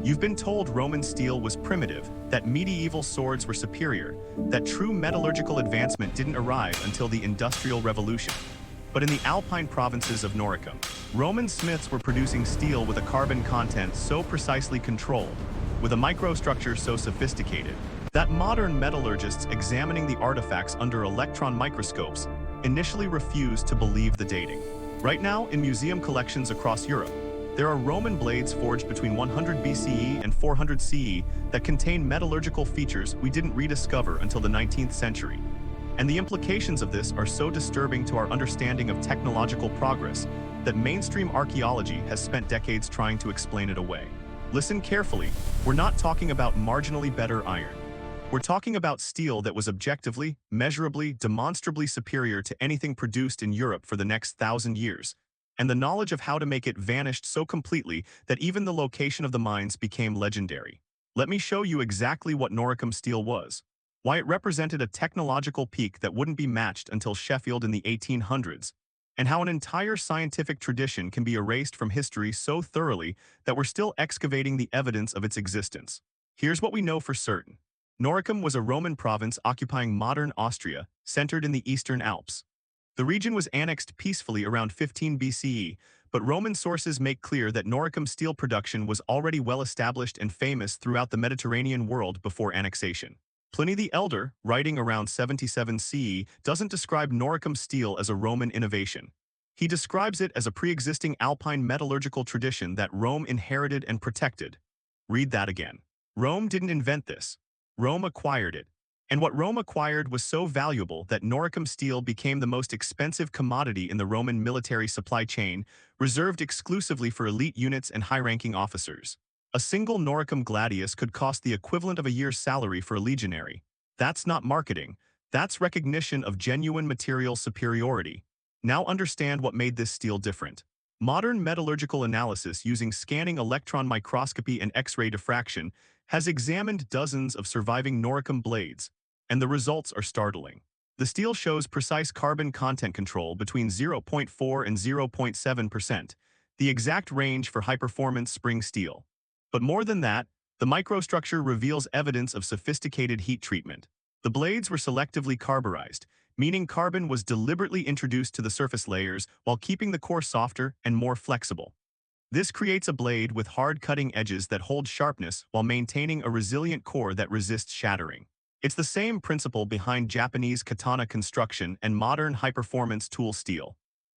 You've been told Roman steel was primitive, that medieval swords were superior, that true metallurgical advancement didn't arrive until the Industrial Revolution. But in the Alpine provinces of Noricum, Roman smiths were producing steel with a carbon content so precisely controlled, with a microstructure so sophisticated, that modern metallurgists examining the artifacts under electron microscopes initially refused to believe the dating. Right now, in museum collections across Europe, there are Roman blades forged between 100 BCE and 400 CE that contain metallurgical features we didn't rediscover until the 19th century. And the implications of this are so disturbing to our understanding of technological progress that mainstream archaeology has spent decades trying to explain it away. Listen carefully, we're not talking about marginally better iron. We're talking about steel that was objectively, measurably, demonstrably superior to anything produced in Europe for the next 1,000 years. And the knowledge of how to make it vanished so completely that even the location of the mines became legendary. Let me show you exactly what Noricum steel was, why it represented a technological peak that wouldn't be matched until Sheffield in the 1800s, and how an entire scientific tradition can be erased from history so thoroughly that we're still excavating the evidence of its existence. Here's what we know for certain. Noricum was a Roman province occupying modern Austria, centered in the Eastern Alps. The region was annexed peacefully around 15 BCE, but Roman sources make clear that Noricum steel production was already well established and famous throughout the Mediterranean world before annexation. Pliny the Elder, writing around 77 CE, doesn't describe Noricum steel as a Roman innovation. He describes it as a pre-existing Alpine metallurgical tradition that Rome inherited and protected. Read that again. Rome didn't invent this. Rome acquired it. And what Rome acquired was so valuable that Noricum steel became the most expensive commodity in the Roman military supply chain, reserved exclusively for elite units and high-ranking officers. A single Noricum gladius could cost the equivalent of a year's salary for a legionary. That's not marketing. That's recognition of genuine material superiority. Now understand what made this steel different. Modern metallurgical analysis using scanning electron microscopy and X-ray diffraction has examined dozens of surviving Noricum blades, and the results are startling. The steel shows precise carbon content control between 0.4 and 0.7%, the exact range for high-performance spring steel. But more than that, the microstructure reveals evidence of sophisticated heat treatment. The blades were selectively carburized, meaning carbon was deliberately introduced to the surface layers while keeping the core softer and more flexible. This creates a blade with hard cutting edges that hold sharpness while maintaining a resilient core that resists shattering. It's the same principle behind Japanese katana construction and modern high-performance tool steel.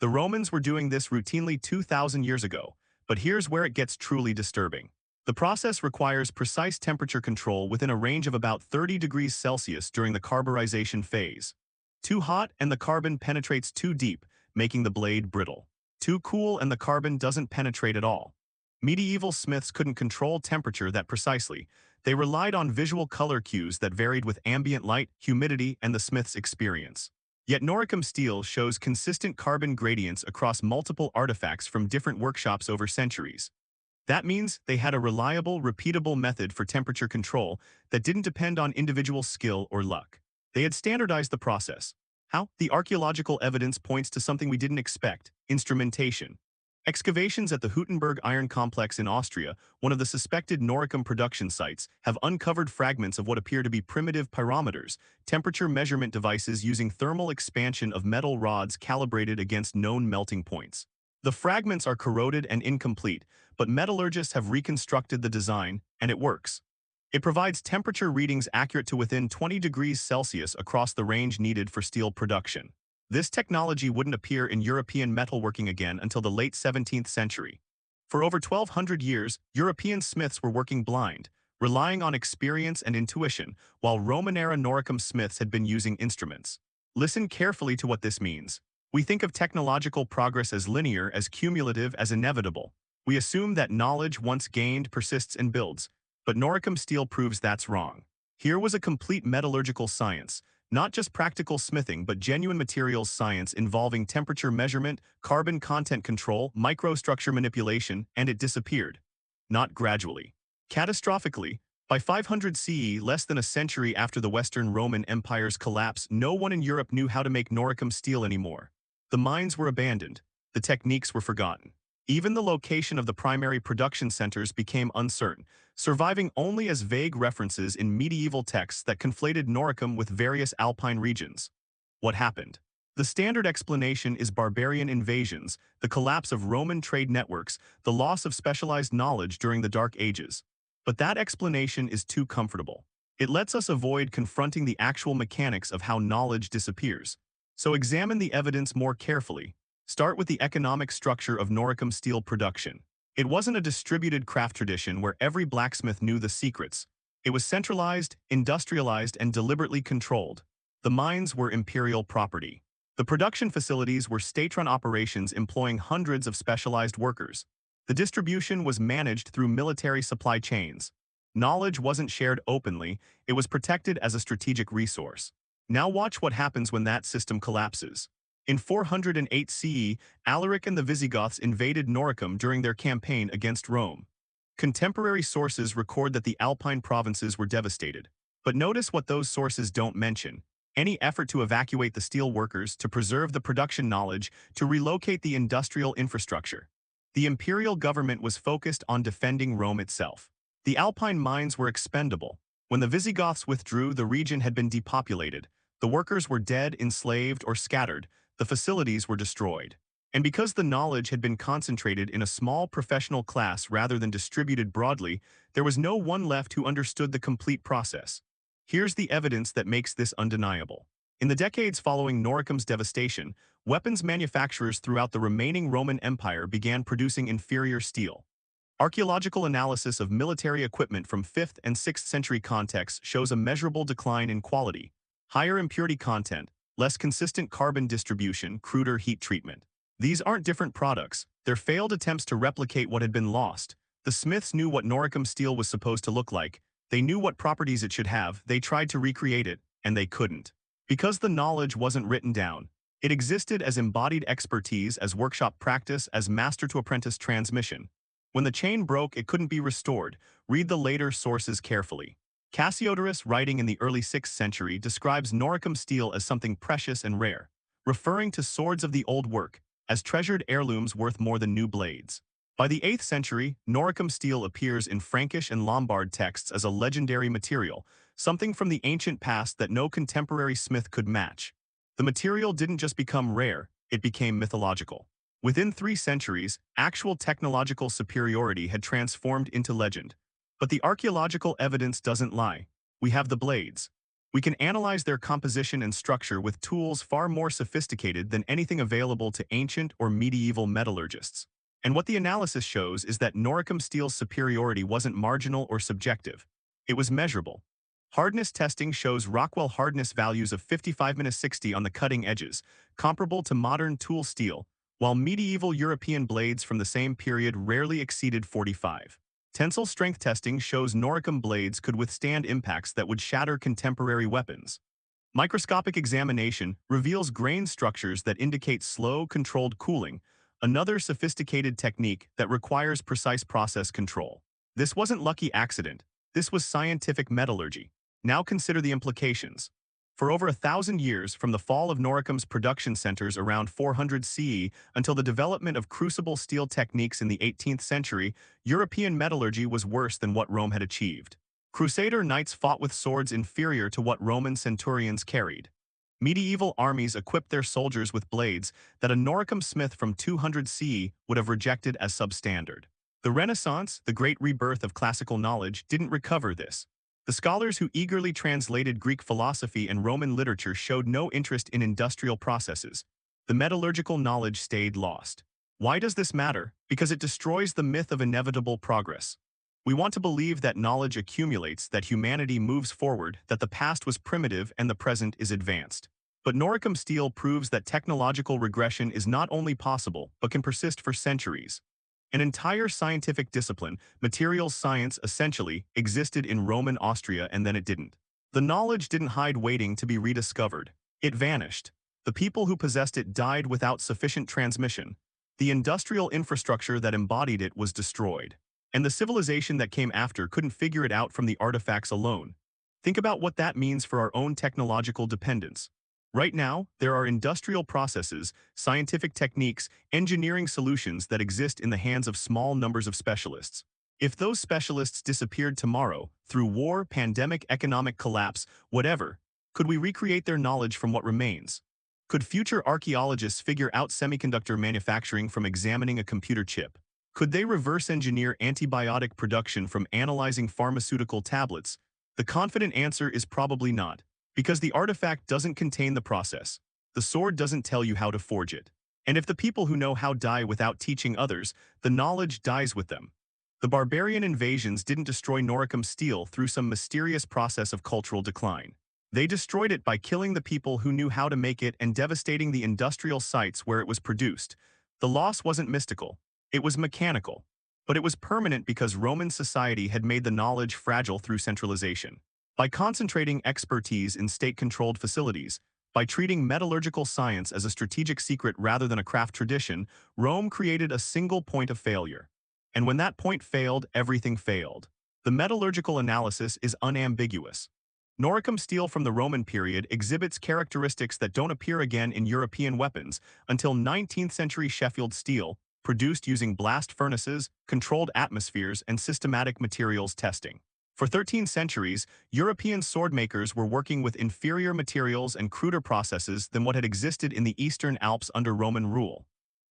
The Romans were doing this routinely 2,000 years ago, but here's where it gets truly disturbing. The process requires precise temperature control within a range of about 30 degrees Celsius during the carburization phase. Too hot and the carbon penetrates too deep, making the blade brittle. Too cool and the carbon doesn't penetrate at all. Medieval smiths couldn't control temperature that precisely. They relied on visual color cues that varied with ambient light, humidity, and the smith's experience. Yet Noricum steel shows consistent carbon gradients across multiple artifacts from different workshops over centuries. That means they had a reliable, repeatable method for temperature control that didn't depend on individual skill or luck. They had standardized the process. How? The archaeological evidence points to something we didn't expect: instrumentation. Excavations at the Hüttenberg Iron Complex in Austria, one of the suspected Noricum production sites, have uncovered fragments of what appear to be primitive pyrometers, temperature measurement devices using thermal expansion of metal rods calibrated against known melting points. The fragments are corroded and incomplete, but metallurgists have reconstructed the design, and it works. It provides temperature readings accurate to within 20 degrees Celsius across the range needed for steel production. This technology wouldn't appear in European metalworking again until the late 17th century. For over 1,200 years, European smiths were working blind, relying on experience and intuition, while Roman-era Noricum smiths had been using instruments. Listen carefully to what this means. We think of technological progress as linear, as cumulative, as inevitable. We assume that knowledge once gained persists and builds, but Noricum steel proves that's wrong. Here was a complete metallurgical science, not just practical smithing but genuine materials science involving temperature measurement, carbon content control, microstructure manipulation, and it disappeared. Not gradually. Catastrophically, by 500 CE, less than a century after the Western Roman Empire's collapse, no one in Europe knew how to make Noricum steel anymore. The mines were abandoned. The techniques were forgotten. Even the location of the primary production centers became uncertain, surviving only as vague references in medieval texts that conflated Noricum with various alpine regions. What happened? The standard explanation is barbarian invasions, the collapse of Roman trade networks, the loss of specialized knowledge during the Dark Ages. But that explanation is too comfortable. It lets us avoid confronting the actual mechanics of how knowledge disappears. So examine the evidence more carefully. Start with the economic structure of Noricum steel production. It wasn't a distributed craft tradition where every blacksmith knew the secrets. It was centralized, industrialized, and deliberately controlled. The mines were imperial property. The production facilities were state-run operations employing hundreds of specialized workers. The distribution was managed through military supply chains. Knowledge wasn't shared openly, it was protected as a strategic resource. Now watch what happens when that system collapses. In 408 CE, Alaric and the Visigoths invaded Noricum during their campaign against Rome. Contemporary sources record that the Alpine provinces were devastated. But notice what those sources don't mention. Any effort to evacuate the steel workers, to preserve the production knowledge, to relocate the industrial infrastructure. The imperial government was focused on defending Rome itself. The Alpine mines were expendable. When the Visigoths withdrew, the region had been depopulated. The workers were dead, enslaved, or scattered. The facilities were destroyed. And because the knowledge had been concentrated in a small professional class rather than distributed broadly, there was no one left who understood the complete process. Here's the evidence that makes this undeniable. In the decades following Noricum's devastation, weapons manufacturers throughout the remaining Roman Empire began producing inferior steel. Archaeological analysis of military equipment from 5th and 6th century contexts shows a measurable decline in quality, higher impurity content, less consistent carbon distribution, cruder heat treatment. These aren't different products, they're failed attempts to replicate what had been lost. The smiths knew what Noricum steel was supposed to look like, they knew what properties it should have, they tried to recreate it, and they couldn't. Because the knowledge wasn't written down, it existed as embodied expertise, as workshop practice, as master-to-apprentice transmission. When the chain broke, it couldn't be restored. Read the later sources carefully. Cassiodorus, writing in the early 6th century, describes Noricum steel as something precious and rare, referring to swords of the old work, as treasured heirlooms worth more than new blades. By the 8th century, Noricum steel appears in Frankish and Lombard texts as a legendary material, something from the ancient past that no contemporary smith could match. The material didn't just become rare, it became mythological. Within 3 centuries, actual technological superiority had transformed into legend. But the archaeological evidence doesn't lie. We have the blades. We can analyze their composition and structure with tools far more sophisticated than anything available to ancient or medieval metallurgists. And what the analysis shows is that Noricum steel's superiority wasn't marginal or subjective. It was measurable. Hardness testing shows Rockwell hardness values of 55-60 on the cutting edges, comparable to modern tool steel, while medieval European blades from the same period rarely exceeded 45. Tensile strength testing shows Noricum blades could withstand impacts that would shatter contemporary weapons. Microscopic examination reveals grain structures that indicate slow, controlled cooling, another sophisticated technique that requires precise process control. This wasn't lucky accident. This was scientific metallurgy. Now consider the implications. For over 1,000 years, from the fall of Noricum's production centers around 400 CE until the development of crucible steel techniques in the 18th century, European metallurgy was worse than what Rome had achieved. Crusader knights fought with swords inferior to what Roman centurions carried. Medieval armies equipped their soldiers with blades that a Noricum smith from 200 CE would have rejected as substandard. The Renaissance, the great rebirth of classical knowledge, didn't recover this. The scholars who eagerly translated Greek philosophy and Roman literature showed no interest in industrial processes. The metallurgical knowledge stayed lost. Why does this matter? Because it destroys the myth of inevitable progress. We want to believe that knowledge accumulates, that humanity moves forward, that the past was primitive and the present is advanced. But Noricum steel proves that technological regression is not only possible, but can persist for centuries. An entire scientific discipline, materials science essentially, existed in Roman Austria and then it didn't. The knowledge didn't hide waiting to be rediscovered. It vanished. The people who possessed it died without sufficient transmission. The industrial infrastructure that embodied it was destroyed. And the civilization that came after couldn't figure it out from the artifacts alone. Think about what that means for our own technological dependence. Right now, there are industrial processes, scientific techniques, engineering solutions that exist in the hands of small numbers of specialists. If those specialists disappeared tomorrow, through war, pandemic, economic collapse, whatever, could we recreate their knowledge from what remains? Could future archaeologists figure out semiconductor manufacturing from examining a computer chip? Could they reverse engineer antibiotic production from analyzing pharmaceutical tablets? The confident answer is probably not, because the artifact doesn't contain the process. The sword doesn't tell you how to forge it. And if the people who know how die without teaching others, the knowledge dies with them. The barbarian invasions didn't destroy Noricum steel through some mysterious process of cultural decline. They destroyed it by killing the people who knew how to make it and devastating the industrial sites where it was produced. The loss wasn't mystical. It was mechanical. But it was permanent because Roman society had made the knowledge fragile through centralization. By concentrating expertise in state-controlled facilities, by treating metallurgical science as a strategic secret rather than a craft tradition, Rome created a single point of failure. And when that point failed, everything failed. The metallurgical analysis is unambiguous. Noricum steel from the Roman period exhibits characteristics that don't appear again in European weapons until 19th-century Sheffield steel, produced using blast furnaces, controlled atmospheres, and systematic materials testing. For 13 centuries, European swordmakers were working with inferior materials and cruder processes than what had existed in the Eastern Alps under Roman rule.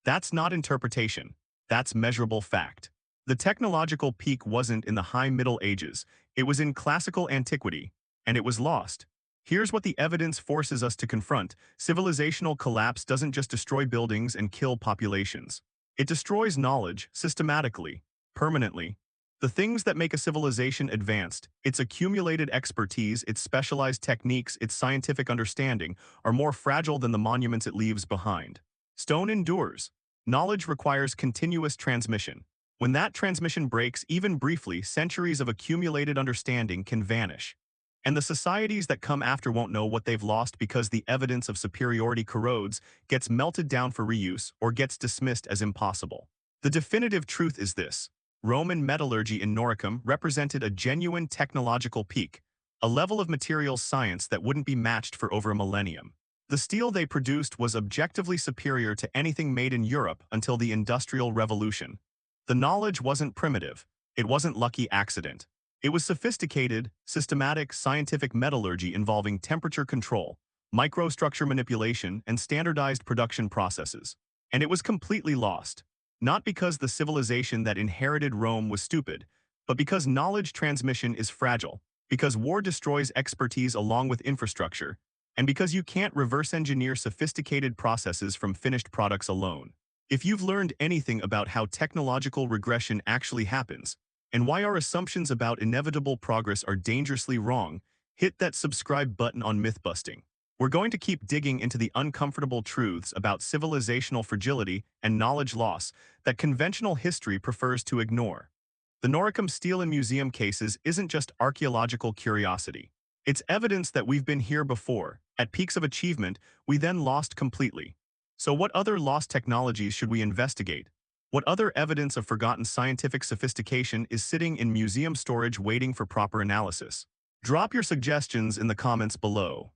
That's not interpretation. That's measurable fact. The technological peak wasn't in the High Middle Ages, it was in classical antiquity, and it was lost. Here's what the evidence forces us to confront. Civilizational collapse doesn't just destroy buildings and kill populations. It destroys knowledge, systematically, permanently. The things that make a civilization advanced, its accumulated expertise, its specialized techniques, its scientific understanding, are more fragile than the monuments it leaves behind. Stone endures. Knowledge requires continuous transmission. When that transmission breaks, even briefly, centuries of accumulated understanding can vanish. And the societies that come after won't know what they've lost because the evidence of superiority corrodes, gets melted down for reuse, or gets dismissed as impossible. The definitive truth is this: Roman metallurgy in Noricum represented a genuine technological peak, a level of materials science that wouldn't be matched for over a millennium. The steel they produced was objectively superior to anything made in Europe until the Industrial Revolution. The knowledge wasn't primitive. It wasn't lucky accident. It was sophisticated, systematic, scientific metallurgy involving temperature control, microstructure manipulation, and standardized production processes. And it was completely lost. Not because the civilization that inherited Rome was stupid, but because knowledge transmission is fragile, because war destroys expertise along with infrastructure, and because you can't reverse engineer sophisticated processes from finished products alone. If you've learned anything about how technological regression actually happens, and why our assumptions about inevitable progress are dangerously wrong, hit that subscribe button on Mythbusting. We're going to keep digging into the uncomfortable truths about civilizational fragility and knowledge loss that conventional history prefers to ignore. The Noricum steel in museum cases isn't just archaeological curiosity. It's evidence that we've been here before. At peaks of achievement, we then lost completely. So what other lost technologies should we investigate? What other evidence of forgotten scientific sophistication is sitting in museum storage waiting for proper analysis? Drop your suggestions in the comments below.